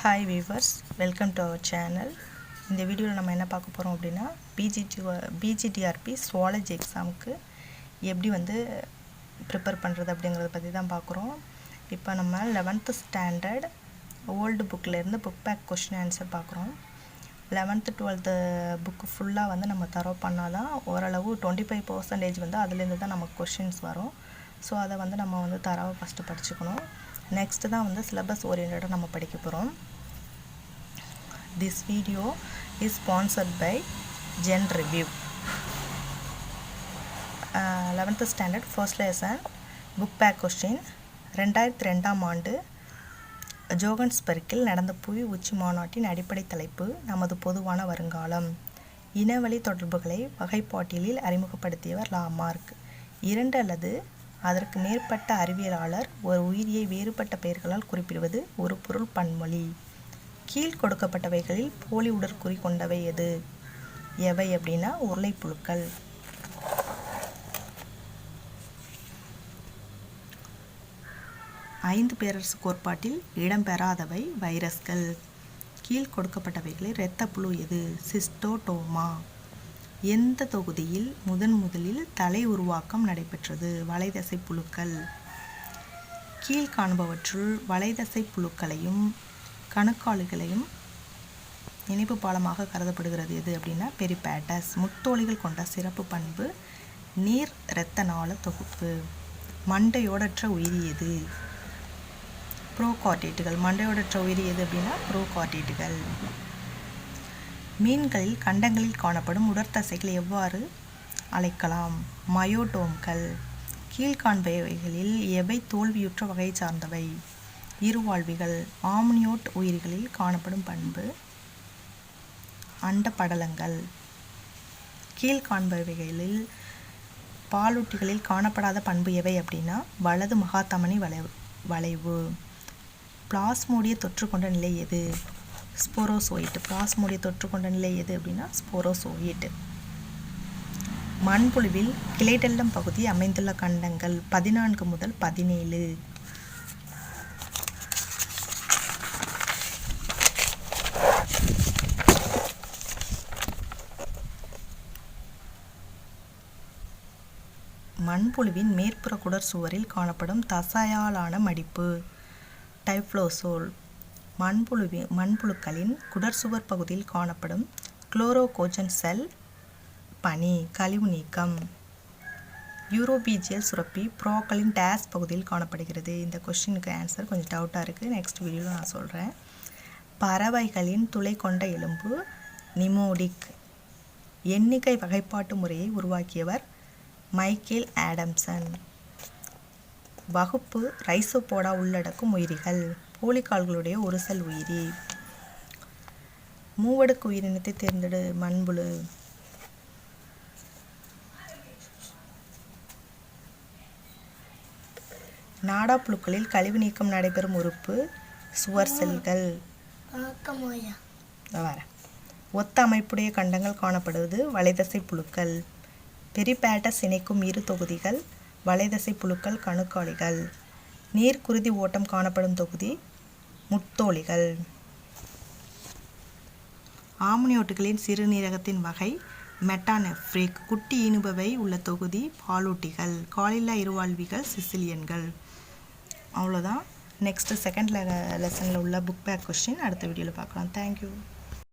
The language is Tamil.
Hi viewers, welcome to our channel. இந்த வீடியோவில் நம்ம என்ன பார்க்க போகிறோம் அப்படின்னா பிஜிடிஆர்பி சுவாலஜி எக்ஸாமுக்கு எப்படி ப்ரிப்பேர் பண்ணுறது அப்படிங்கிறத பற்றி தான் பார்க்குறோம். இப்போ நம்ம 11th ஸ்டாண்டர்ட் ஓல்டு புக்கிலேருந்து புக் பேக் கொஷின் ஆன்சர் பார்க்குறோம். 11th 12th புக்கு ஃபுல்லாக நம்ம தரோ பண்ணால் தான் ஓரளவு 25% அதுலேருந்து தான் நமக்கு கொஷின்ஸ் வரும். ஸோ அதை நம்ம தரவை ஃபஸ்ட்டு படிச்சுக்கணும். நெக்ஸ்ட்டு தான் சிலபஸ் ஓரியன்டாக நம்ம படிக்க போகிறோம். This video is sponsored by Gen Review. 11th standard first lesson book back question. 2002ஆம் ஆண்டு ஜோகன்ஸ்பர்க்கில் நடந்த புவி உச்சி மாநாட்டின் அடிப்படை தலைப்பு நமது பொதுவான வருங்காலம். இனவழி தொடர்புகளை வகைப்பாட்டியலில் அறிமுகப்படுத்தியவர் லாமார்க். 2 அல்லது அதற்கு மேற்பட்ட அறிவியலாளர் ஒரு உயிரியை வேறுபட்ட பெயர்களால் குறிப்பிடுவது ஒரு பொருள் பன்மொழி. கீழ் கொடுக்கப்பட்டவைகளில் போலி உடற்குறி கொண்டவை எவை அப்படின்னா உருளைப்புழுக்கள். ஐந்து பேரரசு கோட்பாட்டில் இடம்பெறாதவை வைரஸ்கள். கீழ் கொடுக்கப்பட்டவைகளில் இரத்த புழு சிஸ்டோடோமா. எந்த தொகுதியில் முதலில் தலை உருவாக்கம் நடைபெற்றது? வலைதசை புழுக்கள். கீழ்காண்பவற்றுள் வலைதசை புழுக்களையும் கணுக்காலிகளையும் இணைப்பு பாலமாக கருதப்படுகிறது அப்படின்னா பெரிபேட்டஸ். முத்தோலிகள் கொண்ட சிறப்பு பண்பு நீர் இரத்த நாள தொகுப்பு. மண்டையோடற்ற உயிரி புரோகார்டேட்டுகள். மண்டையோடற்ற உயிரி அப்படின்னா புரோகார்டேட்டுகள். மீன்களில் கண்டங்களில் காணப்படும் உடற்தசைகளை எவ்வாறு அழைக்கலாம்? மயோடோம்கள். கீழ்காண்பவைகளில் எவை தோல்வியுற்ற வகை சார்ந்தவை? இருவாழ்விகள். ஆம்னியோட் உயிரிகளில் காணப்படும் பண்பு அண்ட படலங்கள். கீழ்காண்பவைகளில் பாலூட்டிகளில் காணப்படாத பண்பு எவை அப்படின்னா வலது மகாத்தமனி வளைவு. பிளாஸ்மோடிய தொற்று கொண்ட நிலை ஸ்போரோசோயிட். பிளாஸ்மோடிய தொற்று கொண்ட நிலை அப்படின்னா ஸ்போரோசோயிட். மண்புழுவில் கிளைடெல்லம் பகுதி அமைந்துள்ள கண்டங்கள் 14 முதல் 17. மண்புழுவின் மேற்புற குடர் சுவரில் காணப்படும் தசையாலான மடிப்பு டைப்ளோசோல். மண்புழுக்களின் குடர் சுவர் பகுதியில் காணப்படும் குளோரோகோஜன் செல் பனி கழிவு நீக்கம். யூரோபீஜியல் சுரப்பி புரோக்களின் டேஸ் பகுதியில் காணப்படுகிறது. இந்த கொஸ்டினுக்கு ஆன்சர் கொஞ்சம் டவுட்டாக இருக்குது. நெக்ஸ்ட் வீடியோவில் நான் சொல்கிறேன். பறவைகளின் துளை கொண்ட எலும்பு நிமோடிக். எண்ணிக்கை வகைப்பாட்டு முறையை உருவாக்கியவர் மைக்கேல் ஆடம்சன். வகுப்பு ரைசோபோடா உள்ளடக்கும் உயிரிகள். போலிகால்களுடைய ஒரு செல் உயிரி. மூவடுக்கு உயிரினத்தை தேர்ந்தெடு. மண்புழு. நாடாப்புழுக்களில் கழிவு நீக்கம் நடைபெறும் உறுப்பு சுவர் செல்கள். ஒத்த அமைப்புடைய கண்டங்கள் காணப்படுவது வலைதசை புழுக்கள். பெரிபேட்டஸ் இணைக்கும் இரு தொகுதிகள் வலைதசை புழுக்கள் கணுக்காலிகள். நீர்க்குருதி ஓட்டம் காணப்படும் தொகுதி முத்தோலிகள். ஆம்னியோட்டுகளின் சிறுநீரகத்தின் வகை மெட்டானெஃப்ரிக். குட்டி ஈனுபவை உள்ள தொகுதி பாலூட்டிகள். காலில்லா இருவாழ்விகள் சிசிலியன்கள். அவ்வளோதான். நெக்ஸ்ட்டு செகண்ட் லெசனில் உள்ள புக் பேக் கொஸ்டின் அடுத்த வீடியோவில் பார்க்கலாம். தேங்க்யூ.